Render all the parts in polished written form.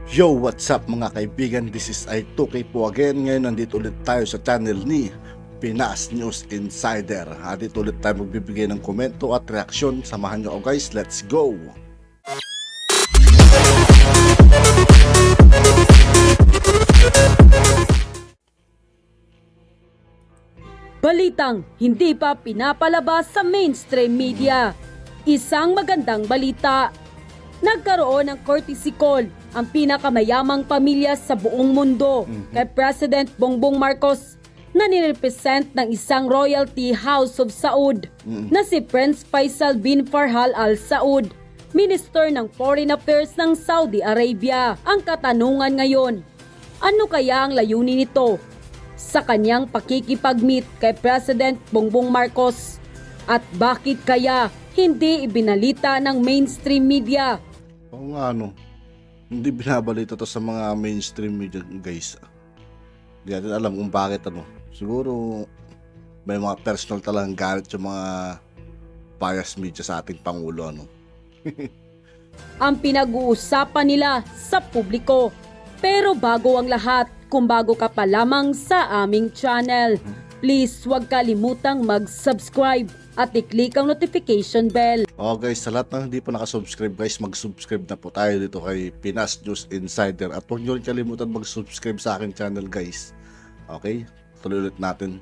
Yo, what's up mga kaibigan? This is I2K po again. Ngayon nandito ulit tayo sa channel ni Pinas News Insider. At dito ulit tayo magbibigay ng komento at reaksyon. Samahan nyo ako guys, let's go! Balitang hindi pa pinapalabas sa mainstream media. Isang magandang balita. Nagkaroon ng courtesy call ang pinakamayamang pamilya sa buong mundo kay President Bongbong Marcos na nirepresent ng isang royalty house of Saud na si Prince Faisal bin Farhal Al Saud, Minister ng Foreign Affairs ng Saudi Arabia. Ang katanungan ngayon, ano kaya ang layunin nito sa kanyang pakikipag-meet kay President Bongbong Marcos? At bakit kaya hindi ibinalita ng mainstream media? Oo nga hindi binabalita to sa mga mainstream media guys. Hindi natin alam kung bakit Siguro may mga personal talagang galit yung mga bias media sa ating Pangulo Ang pinag-uusapan nila sa publiko. Pero bago ang lahat, kung bago ka pa lamang sa aming channel, please huwag kalimutang mag-subscribe at i-click ang notification bell. Guys, sa lahat ng hindi pa nakasubscribe guys, mag-subscribe na po tayo dito kay Pinas News Insider. At huwag nyo rin kalimutan mag-subscribe sa aking channel guys. Okay, tuloy ulit natin.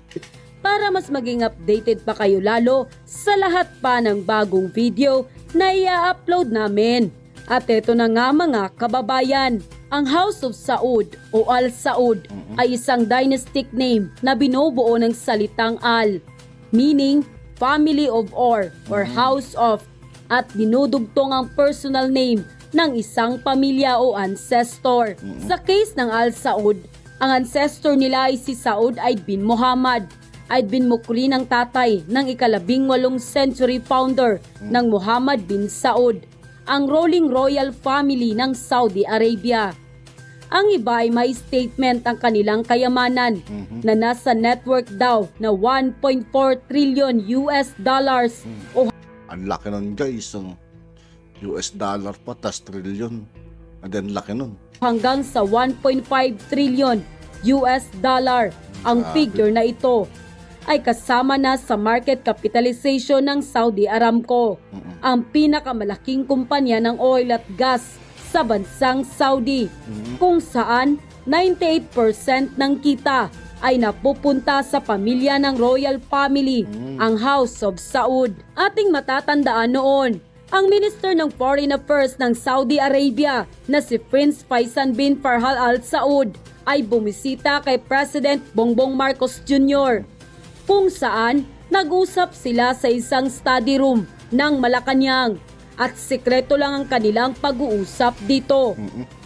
Para mas maging updated pa kayo lalo sa lahat pa ng bagong video na i-upload namin. At eto na nga mga kababayan, ang House of Saud o Al Saud ay isang dynastic name na binubuo ng salitang Al, meaning family of or house of, at dinudugtong ang personal name ng isang pamilya o ancestor. Sa case ng Al Saud, ang ancestor nila ay si Saud Eid bin Muhammad. Eid bin Mukrin ang tatay ng ika-18 century founder ng Muhammad bin Saud, ang ruling royal family ng Saudi Arabia. Ang iba ay may statement ang kanilang kayamanan na nasa network daw na 1.4 trillion US dollars o ang laki nun guys, US dollar pa, tas trillion. And then laki nun. Hanggang sa 1.5 trillion US dollar. Ang figure na ito ay kasama na sa market capitalization ng Saudi Aramco, ang pinakamalaking kumpanya ng oil at gas sa bansang Saudi, kung saan 98% ng kita ay napupunta sa pamilya ng royal family, ang House of Saud. Ating matatandaan noon, ang Minister ng Foreign Affairs ng Saudi Arabia na si Prince Faisal bin Farhal Al Saud ay bumisita kay President Bongbong Marcos Jr., kung saan nag-usap sila sa isang study room ng Malacanang. At sekreto lang ang kanilang pag-uusap dito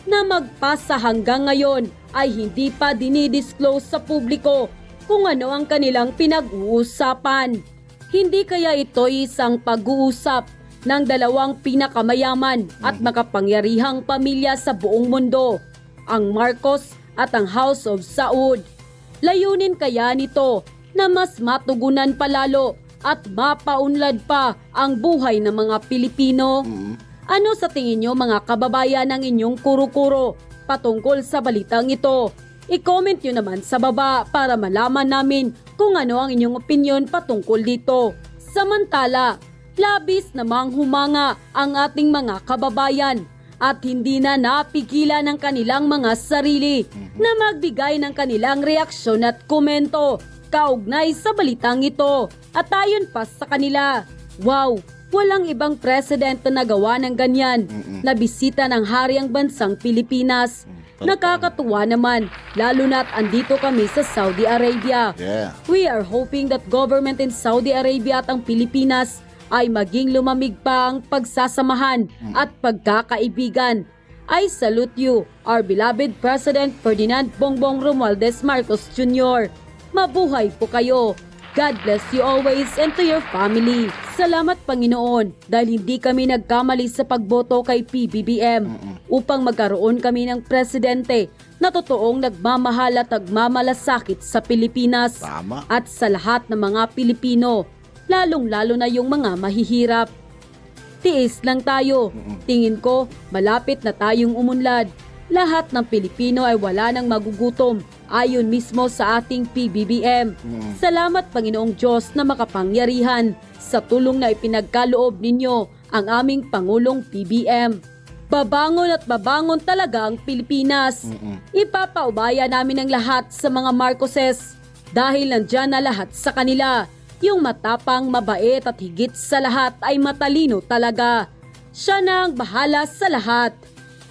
na magpasa hanggang ngayon ay hindi pa dinidisclose sa publiko kung ano ang kanilang pinag-uusapan. Hindi kaya ito isang pag-uusap ng dalawang pinakamayaman at makapangyarihang pamilya sa buong mundo, ang Marcos at ang House of Saud? Layunin kaya nito na mas matugunan palalo at mapaunlad pa ang buhay ng mga Pilipino? Ano sa tingin nyo mga kababayan ng inyong kuro-kuro patungkol sa balitang ito? I-comment nyo naman sa baba para malaman namin kung ano ang inyong opinion patungkol dito. Samantala, labis namang humanga ang ating mga kababayan at hindi na napigilan ng kanilang mga sarili na magbigay ng kanilang reaksyon at komento kaugnay sa balitang ito. At ayon pa sa kanila, wow, walang ibang president na nagawa ng ganyan na bisita ng hari ang bansang Pilipinas. Nakakatuwa naman, lalo na't andito kami sa Saudi Arabia. We are hoping that government in Saudi Arabia at ang Pilipinas ay maging lumamig pa ang pagsasamahan at pagkakaibigan. I salute you, our beloved President Ferdinand Bongbong Romualdez Marcos Jr. Mabuhay po kayo. God bless you always and to your family. Salamat Panginoon dahil hindi kami nagkamali sa pagboto kay PBBM upang magkaroon kami ng presidente na totoong nagmamahal at nagmamalasakit sa Pilipinas. Tama. At sa lahat ng mga Pilipino, lalong-lalo na yung mga mahihirap. Tiis lang tayo. Tingin ko, malapit na tayong umunlad. lahat ng Pilipino ay wala nang magugutom ayon mismo sa ating PBBM. Salamat Panginoong Diyos na makapangyarihan sa tulong na ipinagkaloob ninyo ang aming Pangulong PBM. Babangon at babangon talaga ang Pilipinas. Ipapaubaya namin ang lahat sa mga Marcoses dahil nandyan na lahat sa kanila. Yung matapang, mabait at higit sa lahat ay matalino talaga. Siya na ang bahala sa lahat.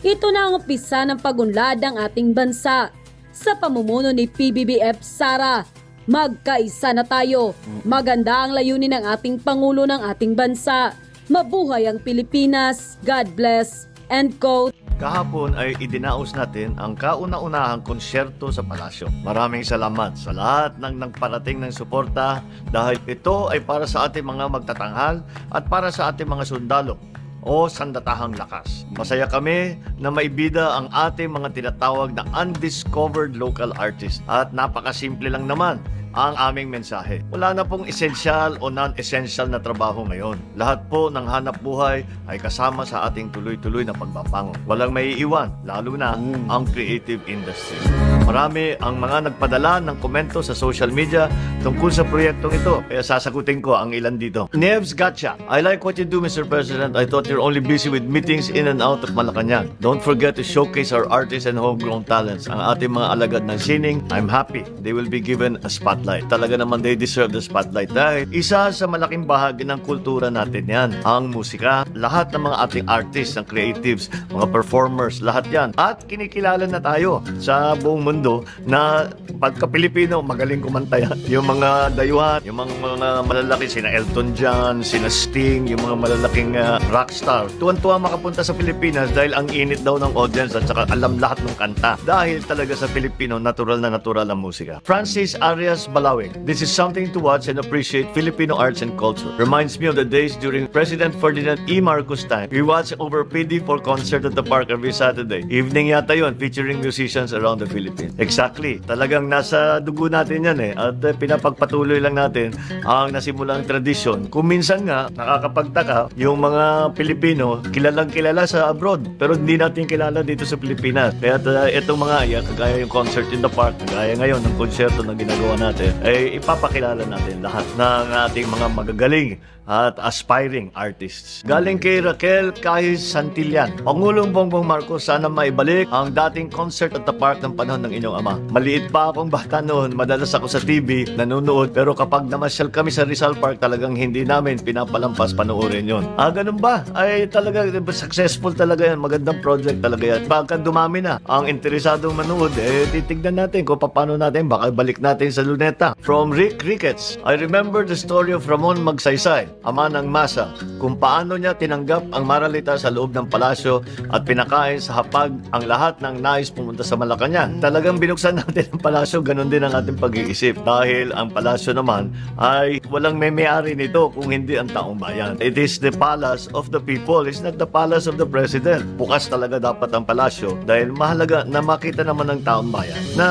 Ito na ang umpisa ng pagunlad ng ating bansa. Sa pamumuno ni PBBF Sara, magkaisa na tayo. Maganda ang layunin ng ating Pangulo ng ating bansa. Mabuhay ang Pilipinas. God bless. End quote. Kahapon ay idinaos natin ang kauna-unahang konsyerto sa palasyo. Maraming salamat sa lahat ng nagparating ng suporta dahil ito ay para sa ating mga magtatanghal at para sa ating mga sundalo o sandatahang lakas. Masaya kami na maibida ang ating mga tinatawag na undiscovered local artists at napakasimple lang naman ang aming mensahe. Wala na pong essential o non-essential na trabaho ngayon. Lahat po ng hanap buhay ay kasama sa ating tuloy-tuloy na pagbabangon. Walang maiiwan, lalo na ang creative industry. Marami ang mga nagpadala ng komento sa social media tungkol sa proyektong ito. Kaya sasagutin ko ang ilan dito. Nevs Gatcha, I like what you do, Mr. President. I thought you're only busy with meetings in and out of Malacanang. Don't forget to showcase our artists and homegrown talents. Ang ating mga alagad ng sining, I'm happy they will be given a spotlight. Talaga naman they deserve the spotlight dahil isa sa malaking bahagi ng kultura natin yan. Ang musika, lahat ng mga ating artists, ng creatives, mga performers, lahat yan. At kinikilala na tayo sa buong mundo na pagka Pilipino, magaling kumanta yan. Yung mga dayuhan, yung mga malalaki, sina Elton John, sina Sting, yung mga malalaking rockstar. Tuwan-tuwa makapunta sa Pilipinas dahil ang init daw ng audience at saka alam lahat ng kanta. Dahil talaga sa Pilipino, natural ang musika. Francis Arias Balawig, this is something to watch and appreciate Filipino arts and culture. Reminds me of the days during President Ferdinand E. Marcos time. We watch over PD4 concert at the park every Saturday. Evening yata yun, featuring musicians around the Philippines. Exactly. Talagang nasa dugo natin yan eh. At pinapagpatuloy lang natin ang nasimulang tradisyon. Kung minsan nga, nakakapagtaka, yung mga Pilipino, kilalang kilala sa abroad. Pero hindi natin kilala dito sa Pilipinas. Kaya itong mga yan, kagaya yung concert in the park, kagaya ngayon ng konserto na ginagawa natin, ay ipapakilala natin lahat ng ating mga magagaling at aspiring artists. Galing kay Raquel Kahis Santillan, Pangulong Bongbong Marcos, sana maibalik ang dating concert at the park ng panahon ng inyong ama. Maliit pa akong bata noon, madalas ako sa TV, nanonood, pero kapag namasyal kami sa Rizal Park, talagang hindi namin pinapalampas panoorin yon. Ganun ba? Ay talaga, successful talaga yan. Magandang project talaga yan. Baka dumami na ang interesadong manood, titignan natin kung paano natin, baka balik natin sa Luneta. From Rick Ricketts, I remember the story of Ramon Magsaysay, ama ng masa, kung paano niya tinanggap ang Maralita sa loob ng palasyo at pinakain sa hapag ang lahat ng nais pumunta sa Malacanang. Talagang binuksan natin ang palasyo, ganun din ang ating pag-iisip. Dahil ang palasyo naman ay walang may-ari nito kung hindi ang taong bayan. It is the palace of the people, it's not the palace of the president. Bukas talaga dapat ang palasyo dahil mahalaga na makita naman ng taong bayan na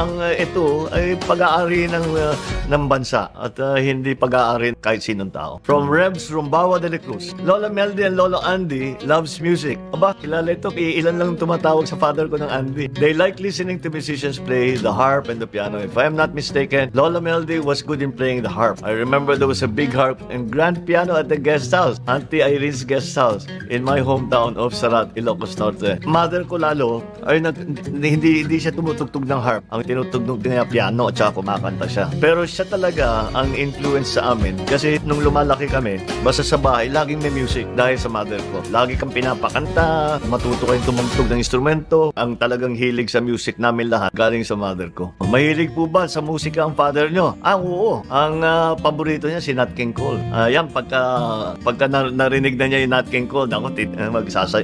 ang ito ay pag-aari ng bansa at hindi pag-aari kahit sinong tao. From Rebs Rumbawa de la Cruz, Lola Meldy and Lolo Andy loves music. Aba, kilala ito, ilan lang tumatawag sa father ko ng Andy. They like listening to musicians play the harp and the piano. If I am not mistaken, Lola Meldy was good in playing the harp. I remember there was a big harp and grand piano at the guest house, Auntie Irene's guest house, in my hometown of Sarat, Ilocos Norte. Mother ko lalo, ay hindi siya tumutugtog ng harp. Ang tinutugtog niya piano at saka kumakanta siya. Pero siya talaga ang influence sa amin kasi nung lumalaki kami, basta sa bahay, laging may music dahil sa mother ko. Lagi kang pinapakanta, matuto kayong tumugtog ng instrumento. Ang talagang hilig sa music namin lahat, galing sa mother ko. Mahilig po ba sa musika ang father nyo? Oo. Ang paborito niya si Nat King Cole. Yan, pagka narinig na niya yung Nat King Cole,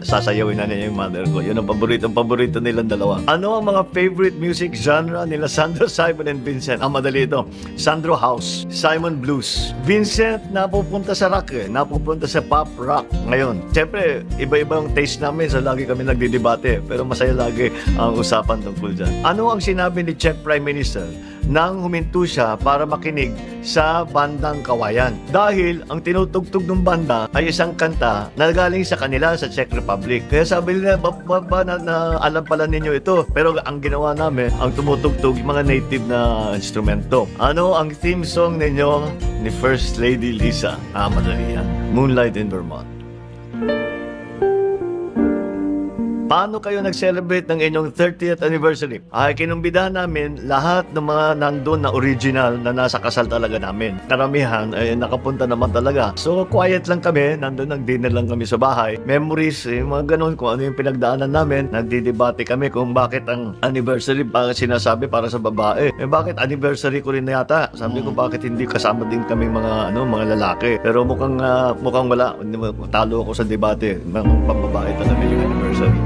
sasayawin na niya yung mother ko. Yun ang paborito nilang dalawa. Ano ang mga favorite music genre nila Sandro, Simon, and Vincent? Madali ito. Sandro House, Simon Blues. Vincent, napupunta sa rock napupunta sa pop rock. Ngayon, siyempre, iba-iba yung taste namin, so lagi kami nagdidebate. Pero masaya lagi ang usapan tungkol dyan. Ano ang sinabi ni Czech Prime Minister nang huminto siya para makinig sa bandang Kawayan. Dahil ang tinutugtog ng banda ay isang kanta na galing sa kanila sa Czech Republic. Kaya sabi nila, na alam pala ninyo ito. Pero ang ginawa namin, ang tumutugtog yung mga native na instrumento. Ano ang theme song ninyo ni First Lady Lisa? Madali yan. Moonlight in Vermont. Paano kayo nag-celebrate ng inyong 30th anniversary? Ay kinumbidahan namin lahat ng mga nandun na original na nasa kasal talaga namin. Karamihan ay nakapunta naman talaga. So quiet lang kami, nandun nag-dinner lang kami sa bahay. Memories, mga ganun, kung ano yung pinagdaanan namin. Nagdidebate kami kung bakit ang anniversary bakit sinasabi para sa babae. Bakit anniversary ko rin na yata? Sabi ko bakit hindi kasama din kami mga lalaki. Pero mukhang wala. Talo ako sa debate. Mga pambabae talaga yung anniversary.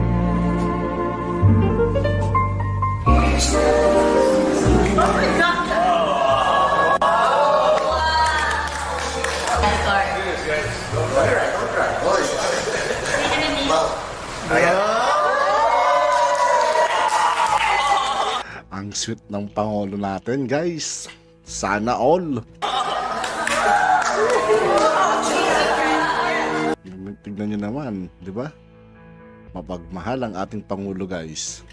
Ang sweet ng Pangulo natin, guys. Sana all. Tignan nyo naman, di ba? Mapagmahal ang ating Pangulo, guys.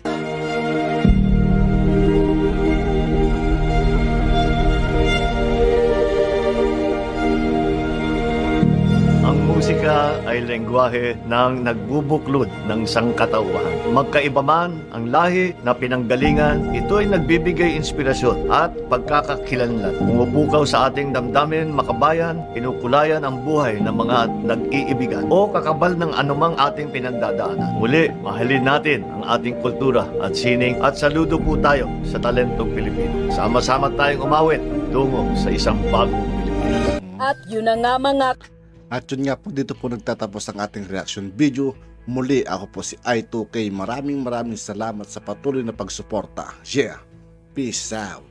Ang musika ay lengguwahe ng nagbubuklod ng sangkatauhan. Magkaiba man ang lahi na pinanggalingan, ito ay nagbibigay inspirasyon at pagkakakilanlan. Umubukaw sa ating damdamin, makabayan, pinukulayan ang buhay ng mga nag-iibigan o kakabal ng anumang ating pinagdadaanan. Muli, mahalin natin ang ating kultura at sining at saludo po tayo sa talentong Pilipino. Sama-sama tayong umawit tungo sa isang bagong Pilipinas. At yun na nga mga At yun nga po, dito po nagtatapos ang ating reaction video. Muli, ako po si I2K. Maraming salamat sa patuloy na pagsuporta. Yeah, peace out.